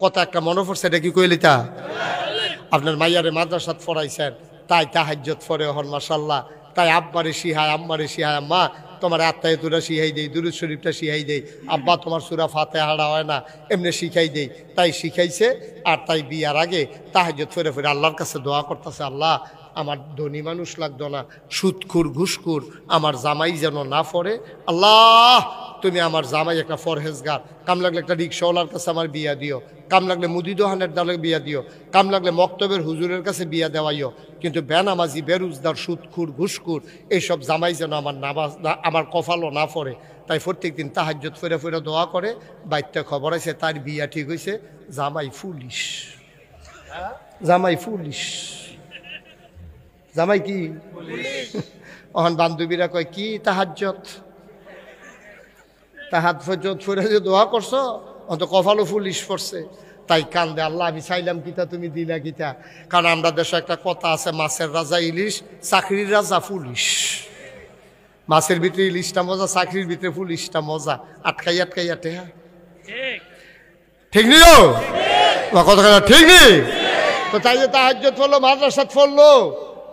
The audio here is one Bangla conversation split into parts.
কথা একটা মনে পড়ছে, এটা কি কইলি তা? আপনার মাইয়ারে মাদ্রাসাত পড়াইছেন, তাই তাহাজ্জুদ পড়ে হন মাশাআল্লাহ, তাই আব্বারে শিহায় আম্মারে শিহায়, আম্মা তোমার আত্মায়তুরা শিখাই দেই, দুরূদ শরীফটা শিখাই দেই, আব্বা তোমার সূরা ফাতিহাটা হয় না এমনি শিখাই দেই, তাই শিখাইছে। আর তাই বিয়ার আগে তাহাজ্জুদ পড়ে পড়ে আল্লাহর কাছে দোয়া করতেছে, আল্লাহ আমার ধনী মানুষ লাগতো না, সুদখোর ঘুষখোর আমার জামাই যেন না পড়ে, আল্লাহ তুমি আমার জামাই একটা ফরহেজগার, কাম লাগলে একটা রিক্সাওয়ালার কাছে আমার বিয়া দিও, কাম লাগলে মুদি দোহানের দালে বিয়া দিও, কাম লাগলে মক্তবের হুজুরের কাছে বিয়া দেওয়াইও, কিন্তু বেনামাজি বেরুজদার সুদখোর ঘুষখোর এইসব জামাই যেন আমার নামাজ আমার কফালও না পড়ে। তাই প্রত্যেক দিন তাহাজ্জুদ ফিরে ফিরে দোয়া করে। বাইরটা খবর আছে তার বিয়া ঠিক হয়েছে, জামাই পুলিশ, জামাই পুলিশ, জামাই কি অহন বান্ধবীরা কয় কি তাহাজ্জুদ তাহাজ্জুদ ফিরে যে দোয়া করছো অন্ত কফালও পুলিশ পড়ছে। তাই কান্দে, আল্লাহ আমি চাইলাম কিতা তুমি দিলা কিতা। কারণ আমরা দেশে একটা কথা আছে, মাছের রাজা ইলিশ, চাকরির রাজা পুলিশ। মাছের ভিতরে ইলিশটা মজা, চাকরির ভিতরে পুলিশটা মজা, আটকাই আটকাই আটে। হ্যাঁ ঠিক নি কথা ঠিক নি? তো তাই যে তাহাজ্জুদ পড়লো, মাদ্রাসাত পড়লো,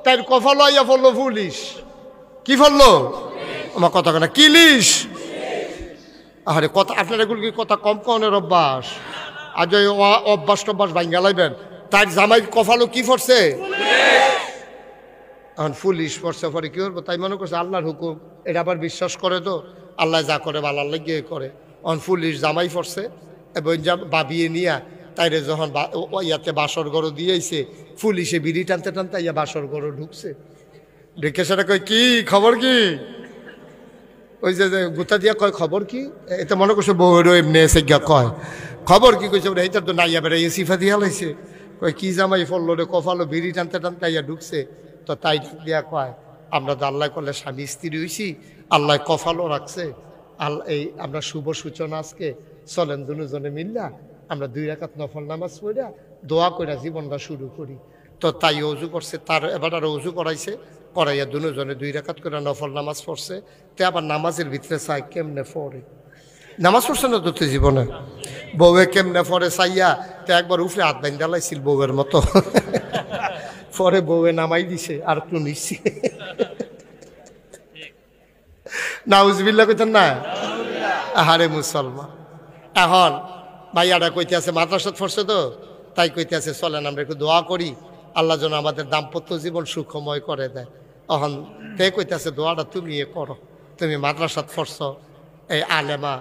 তাই কফালো আইয়া পড়লো পুলিশ। কি পড়লো আমার কথা কেনা কিলিশ? আরে কথা আপনার এগুলো কি কথা কম কনের অভ্যাস? আজ ওই অভ্যাস টভ্যাস ভাঙ্গা লাইবেন। তার জামাই কফালো কি পড়ছে? এখন পুলিশ পড়ছে, পরে কি করবো? তাই মনে করছে আল্লাহর হুকুম, এটা আবার বিশ্বাস করে তো আল্লাহ যা করে ভালো লাগিয়ে করে। এখন পুলিশ জামাই পড়ছে এবং বাবিয়ে নিয়া তাইরে যখন ইয়াতে বাসর গড়ো দিয়েছে, পুলিশে বিড়ি টানতে টানতে ইয়া বাসর গড়ো ঢুকছে। ঢুকে সেটা কয় কি খবর কি? ওই যে গুতা দিয়া কয় খবর কি? এটা মনে করছে বউয়েরও এমনি এসে গিয়া কয় খবর কি? কইছে এইটার তো নাইয়া বেড়াইয়া সিফা দিয়া লাইছে। কয় কি জামাই ফললো রে, কফালো বিড়ি টানতে টানতে ইয়া ঢুকছে। তো তাই দিয়া কয় আমরা তো আল্লাহ করলে স্বামী স্ত্রী হইছি, আল্লাহ কফালও রাখছে, আল্লাহ এই আমরা শুভ সূচনা আজকে চলেন দুজনে মিল্লা আমরা 2 রাকাত নফল নামাজ পড়া দোয়া করে জীবনটা শুরু করি। তো তাই অজু করছে, তার এবার আরো অজু করাইছে, করাইয়া দুজনে 2 রাকাত করে নফল নামাজ পড়ছে। তে আবার নামাজের ভিতরে চাই কেমনে পড়ে, নামাজ পড়ছে না তো জীবনে, বউয়ে কেমনে পড়ে চাইয়া তো একবার উফরে হাত বাইন ডালাইছিল বউয়ের মতো। পরে বউয়ে নামাই দিছে আর একটু নিচ্ছে। নাউজুবিল্লাহ কইতেন না? আহারে মুসলমান। এখন ভাইয়াটা কইতে আছে মাদ্রাসাত পড়ছে তো, তাই কইতে আছে চলেন আমরা একটু দোয়া করি আল্লাহ যেন আমাদের দাম্পত্য জীবন সুখময় করে দেয়। এখন তে কইতে আছে দোয়াটা তুমি করো, তুমি মাদ্রাসাত পড়ছ, এই আলেমা,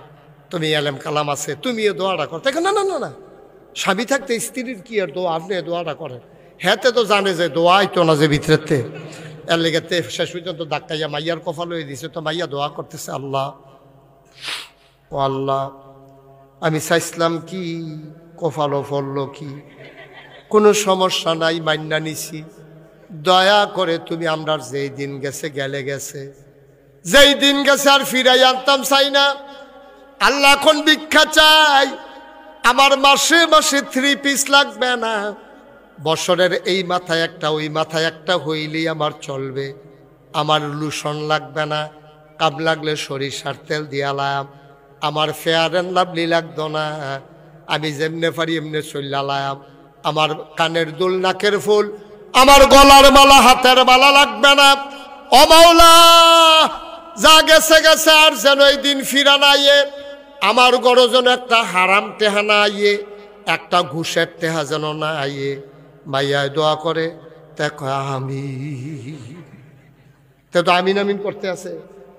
তুমি আলেম কালাম আছে, তুমি এ দোয়াটা করো। তাই না না না না, স্বামী থাকতে স্ত্রীর কি আর দোয়া, আপনি দোয়াটা করেন। হ্যাঁ তো জানে যে দোয়াই তো না যে ভিতরেতে, এর লেগেতে শেষ পর্যন্ত ডাক্তাইয়া মাইয়ার কফাল হয়ে দিছে। তো মাইয়া দোয়া করতেছে, আল্লাহ ও আল্লাহ আমি চাইছিলাম কি কফালো ফললো কি, কোনো সমস্যা নাই, মান্না নিছি, দয়া করে তুমি আমরা যেই দিন গেছে গেলে গেছে, যেই দিন গেছে আর ফিরাই আনতাম চাই না। আল্লাহ এখন ভিক্ষা চাই, আমার মাসে মাসে 3 পিস লাগবে না, বছরের এই মাথায় একটা ওই মাথায় একটা হইলেই আমার চলবে, আমার লুশন লাগবে না, কাম লাগলে সরিষার তেল দিয়ালাম, আমার ফেয়ার অ্যান্ড লাভলি লাগতো না, আমি যেমনে পারি এমনি চললাম, আমার কানের দুল নাকের ফুল আমার গলার মালা হাতের মালা লাগবে না। ও মাওলা যা গেছে গেছে আর যেন এই দিন ফিরা না আইয়ে, আমার গড় যেন একটা হারাম টেহা না আইয়ে, একটা ঘুষের টেহা যেন না আইয়ে। মাইয়ায় দোয়া করে দেখো আমি তো আমিন আমিন করতে আছে,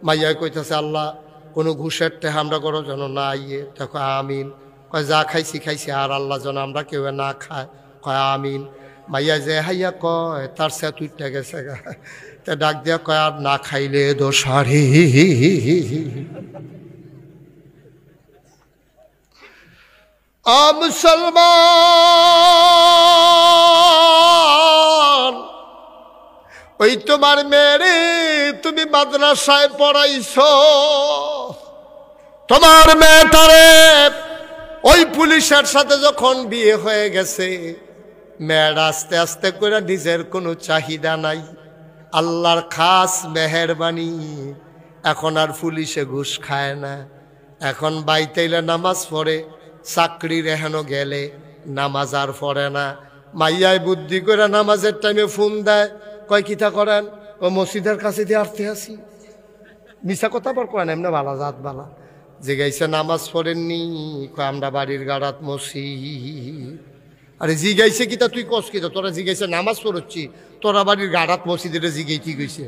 মাইয়ায় কইতেছে আল্লাহ কোনো ঘুষের টেহা আমরা গড় যেন না আইয়ে, দেখো আমিন। কয় যা খাইছি খাইছি আর আল্লাহ যেন আমরা কেউ না খায়, কয় আমিন। মাইয়া যে হাইয়া কয় তার সে তুইটা গেছে গা, তা ডাক দিয়া কয় আর না খাইলে দোষারি। মুসলমান ওই তোমার মেয়েরে তুমি মাদ্রাসায় পড়াইছো, তোমার মেয়েটারে ওই পুলিশের সাথে যখন বিয়ে হয়ে গেছে, মেয়ের আস্তে আস্তে করে নিজের কোনো চাহিদা নাই, আল্লাহর খাস মেহেরবানি, এখন আর পুলিশে ঘুষ খায় না, এখন বাইতেইলে নামাজ পড়ে, চাকরির এহেন গেলে নামাজ আর পড়ে না। মাইয়ায় বুদ্ধি করে নামাজের টাইমে ফোন দেয়, কয় কিতা করেন? ও মসজিদের কাছে দিয়ে আসতে আসি। মিশা কথা বর কয় না, এমনি বালা জাত বালা। জিগাইছে নামাজ পড়েননি? কয় আমরা বাড়ির গাড়াত মসজিদ। আরে জিগাইছে কিতা তুই কস কিতা? তোরা জিগাইছে নামাজ পড়ছি, তোরা বাড়ির গাড়াত মসজিদের জিগাই কি গেছে?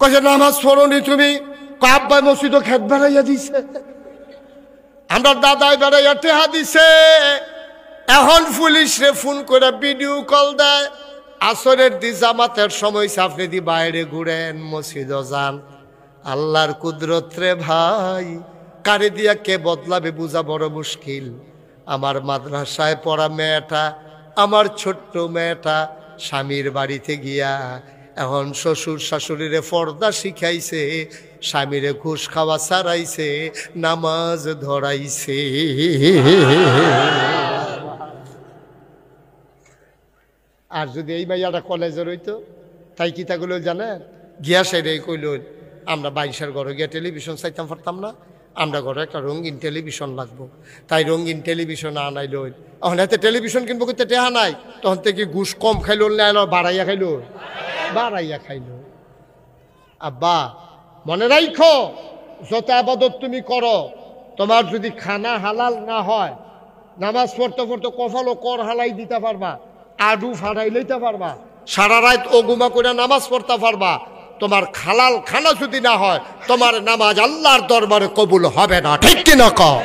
কয়েছে নামাজ পড়নি তুমি? আব্বাই মসজিদও খেত বেড়াইয়া দিছে, আমরা দাদাই বেড়াইয়া টেহা দিছে। এখন পুলিশ রে ফোন করে ভিডিও কল দেয়, আসরের দি জামাতের সময় আপনি দি বাইরে ঘুরেন, মসজিদও যান। আল্লাহর কুদরত রে ভাই, কারে দিয়া কে বদলাবে বুঝা বড় মুশকিল। আমার মাদ্রাসায় পড়া মেয়েটা, আমার ছোট্ট মেয়েটা স্বামীর বাড়িতে গিয়া এখন শ্বশুর শাশুড়িরে পর্দা শিখাইছে, স্বামীরে ঘুষ খাওয়া ছাড়াইছে, নামাজ ধরাইছে। আর যদি এই মাইয়াটা কলেজের হইতো, তাই কিতাগুলো জানেন? গিয়া সেটাই কইল, আমরা বাইশের ঘরে গিয়া টেলিভিশন চাইতাম পারতাম না, আমরা ঘরে একটা রঙিন টেলিভিশন লাগবো, তাই রঙিন টেলিভিশন আনাইল। এখন এতে টেলিভিশন কিনবো কিন্তু টেহা নাই, তখন থেকে ঘুষ কম খাইল না, বাড়াইয়া খাইল, বাড়াইয়া খাইল। আব্বা মনে রাখো, যত আবাদত তুমি করো, তোমার যদি খানা হালাল না হয়, নামাজ পড়তে পড়তে কপালও কর হালাই দিতে পারবা, আডু ফাড়াই লইতে পারবা, সারা রাত ওগুমা করে নামাজ পড়তে পারবা, তোমার হালাল খানা যদি না হয়, তোমার নামাজ আল্লাহর দরবারে কবুল হবে না। ঠিক কিনা কও?